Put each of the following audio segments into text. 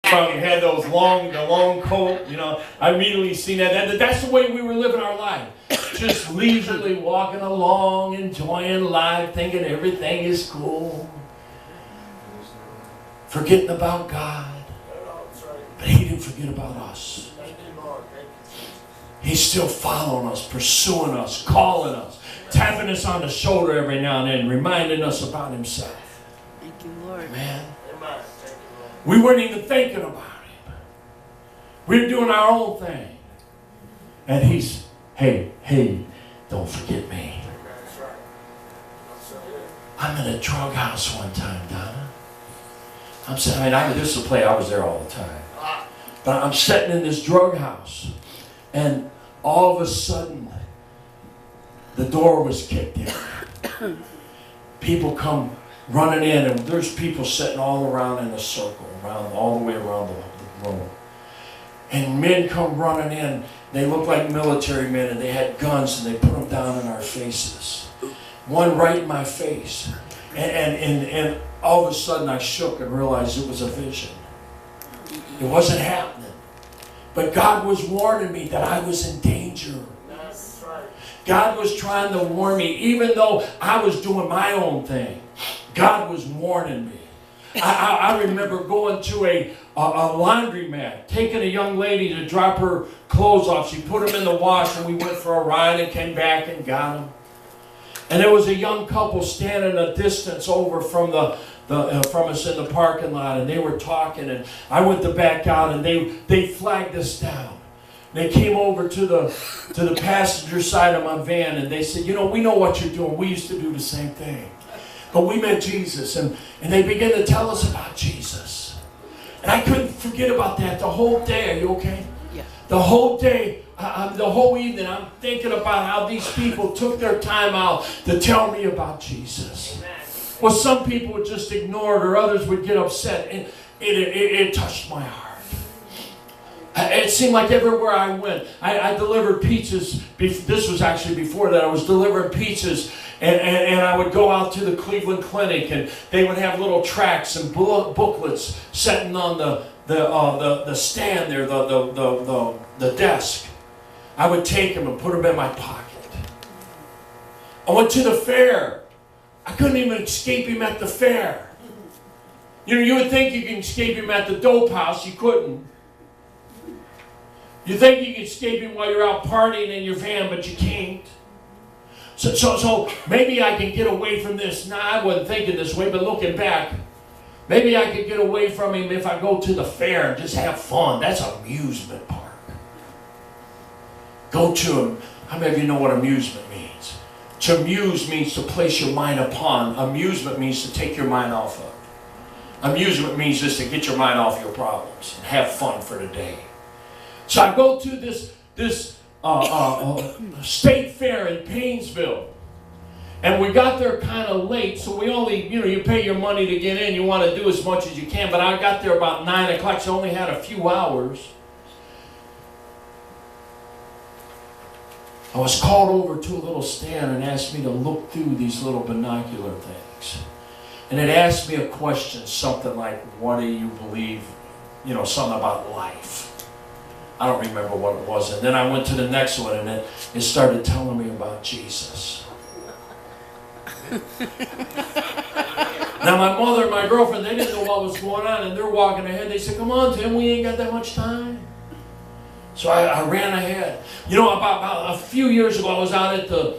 Had those the long coat, you know. I immediately seen that. That's the way we were living our life. Just leisurely walking along, enjoying life, thinking everything is cool. Forgetting about God. But He didn't forget about us. He's still following us, pursuing us, calling us, tapping us on the shoulder every now and then, reminding us about Himself. Thank you, Lord. Amen. We weren't even thinking about Him. We were doing our own thing. And He's, hey, don't forget me. I'm in a drug house one time, Donna. This is a place I was there all the time. But I'm sitting in this drug house. And all of a sudden, the door was kicked in. People come running in, and there's people sitting all around in a circle, all the way around the room. And men come running in. They look like military men, and they had guns, and they put them down in our faces. One right in my face. And all of a sudden, I shook and realized it was a vision. It wasn't happening. But God was warning me that I was in danger. God was trying to warn me, even though I was doing my own thing. God was warning me. I remember going to a laundromat, taking a young lady to drop her clothes off. She put them in the wash, and we went for a ride and came back and got them. And there was a young couple standing a distance over from from us in the parking lot, and they were talking, and I went to back out, and they flagged us down. They came over to the passenger side of my van, and they said, you know, we know what you're doing. We used to do the same thing. But we met Jesus, and they began to tell us about Jesus. And I couldn't forget about that the whole day. Are you okay? Yeah. The whole day, the whole evening, I'm thinking about how these people took their time out to tell me about Jesus. Amen. Well, some people would just ignore it, or others would get upset, and it touched my heart. It seemed like everywhere I went, I delivered pizzas. This was actually before that. I was delivering pizzas, and I would go out to the Cleveland Clinic, and they would have little tracts and booklets sitting on the stand there, the desk. I would take them and put them in my pocket. I went to the fair. I couldn't even escape him at the fair. You know, you would think you can escape him at the dope house. You couldn't. You think you can escape him while you're out partying in your van, but you can't. So maybe I can get away from this. Now, I wasn't thinking this way, but looking back, maybe I could get away from him if I go to the fair and just have fun. That's an amusement park. Go to him. How many of you know what amusement means? To amuse means to place your mind upon. Amusement means to take your mind off of. Amusement means just to get your mind off your problems and have fun for the day. So I go to this state fair in Painesville. And we got there kind of late, so we only, you pay your money to get in. You want to do as much as you can. But I got there about 9 o'clock, so I only had a few hours. I was called over to a little stand and asked me to look through these little binocular things. And it asked me a question, something like, what do you believe, something about life. I don't remember what it was. And then I went to the next one, and it started telling me about Jesus. Now my mother and my girlfriend, they didn't know what was going on, and they're walking ahead. They said, come on, Tim, we ain't got that much time. So I ran ahead. About a few years ago, I was out at the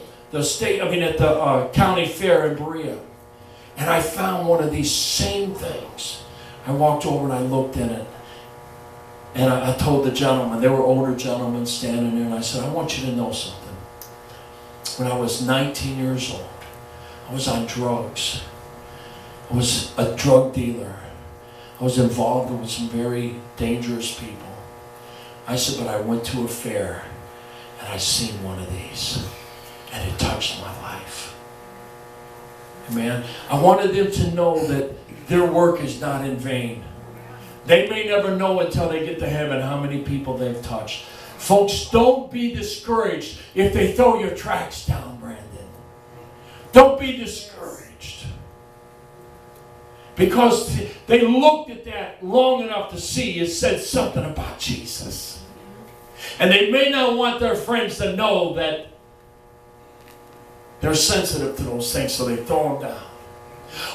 county fair in Berea. And I found one of these same things. I walked over and I looked in it. And I told the gentleman, they were older gentlemen standing there, and I said, I want you to know something. When I was 19 years old, I was on drugs. I was a drug dealer. I was involved with some very dangerous people. I said, but I went to a fair, and I seen one of these, and it touched my life. Amen. I wanted them to know that their work is not in vain. They may never know until they get to heaven how many people they've touched. Folks, don't be discouraged if they throw your tracks down, Brandon. Don't be discouraged. Because they looked at that long enough to see it said something about Jesus. And they may not want their friends to know that they're sensitive to those things, so they throw them down.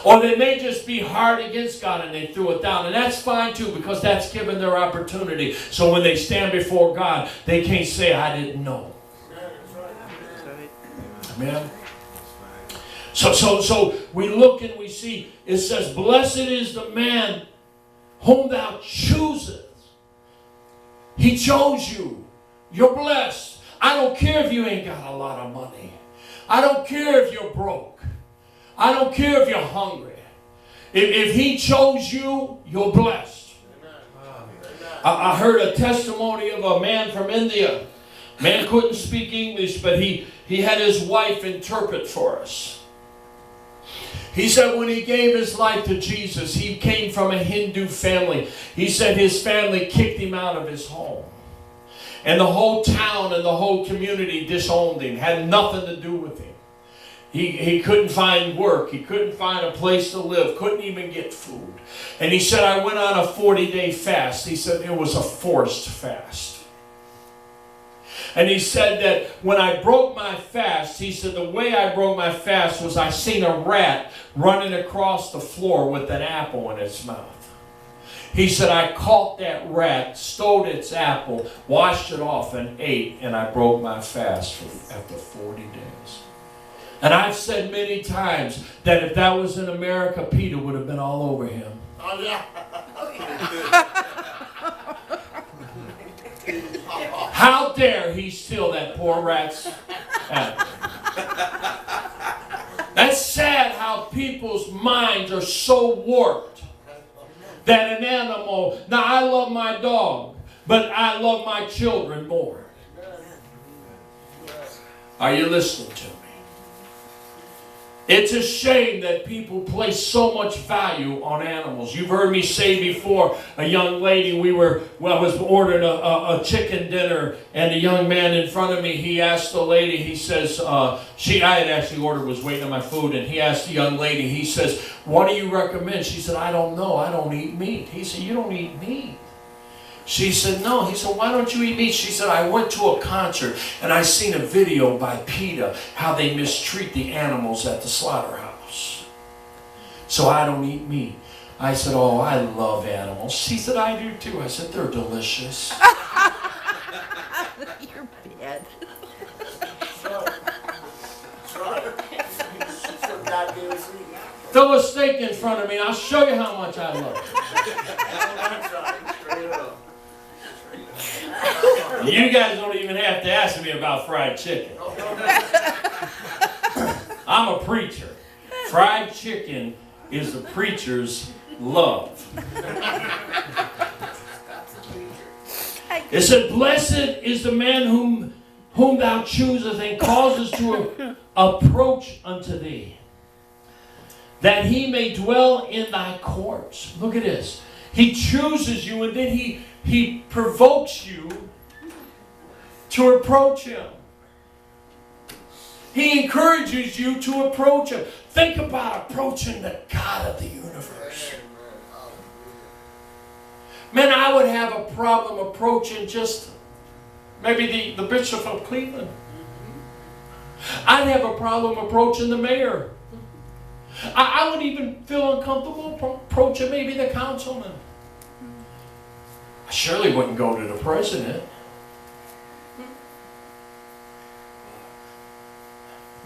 Or they may just be hard against God and they threw it down. And that's fine too, because that's given their opportunity. So when they stand before God, they can't say, I didn't know. Amen. So we look and we see, it says, blessed is the man whom thou choosest. He chose you. You're blessed. I don't care if you ain't got a lot of money. I don't care if you're broke. I don't care if you're hungry. If he chose you, you're blessed. I heard a testimony of a man from India. Man couldn't speak English, but he had his wife interpret for us. He said when he gave his life to Jesus, he came from a Hindu family. He said his family kicked him out of his home. And the whole town and the whole community disowned him, had nothing to do with him. He couldn't find work. He couldn't find a place to live. Couldn't even get food. And he said, I went on a 40-day fast. He said it was a forced fast. And he said that when I broke my fast, he said the way I broke my fast was I seen a rat running across the floor with an apple in its mouth. He said I caught that rat, stole its apple, washed it off and ate, and I broke my fast after 40 days. And I've said many times that if that was in America, Peter would have been all over him. Oh, yeah. How dare he steal that poor rat's apple? That's sad how people's minds are so warped that an animal, now I love my dog, but I love my children more. Are you listening to me? It's a shame that people place so much value on animals. You've heard me say before, a young lady, I was ordering a chicken dinner, and the young man in front of me, he asked the lady, he says, I had actually ordered, was waiting on my food, and he asked the young lady, he says, what do you recommend? She said, I don't know, I don't eat meat. He said, you don't eat meat? She said, no. He said, why don't you eat meat? She said, I went to a concert and I seen a video by PETA how they mistreat the animals at the slaughterhouse. So I don't eat meat. I said, oh, I love animals. She said, I do too. I said, they're delicious. You're bad. Throw a steak in front of me and I'll show you how much I love it. You guys don't even have to ask me about fried chicken. I'm a preacher. Fried chicken is the preacher's love. It said, blessed is the man whom thou choosest and causes to approach unto thee, that he may dwell in thy courts. Look at this. He chooses you, and then he provokes you to approach him. He encourages you to approach him. Think about approaching the God of the universe. Man, I would have a problem approaching just maybe the Bishop of Cleveland. I'd have a problem approaching the mayor. I would even feel uncomfortable approaching maybe the councilman. I surely wouldn't go to the president.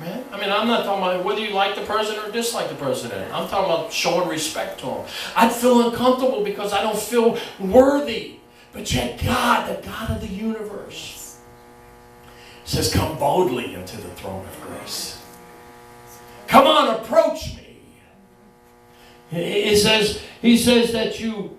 Man, I mean, I'm not talking about whether you like the president or dislike the president. I'm talking about showing respect to him. I'd feel uncomfortable because I don't feel worthy. But yet God, the God of the universe, says, come boldly into the throne of grace. Come on, approach me. He says that you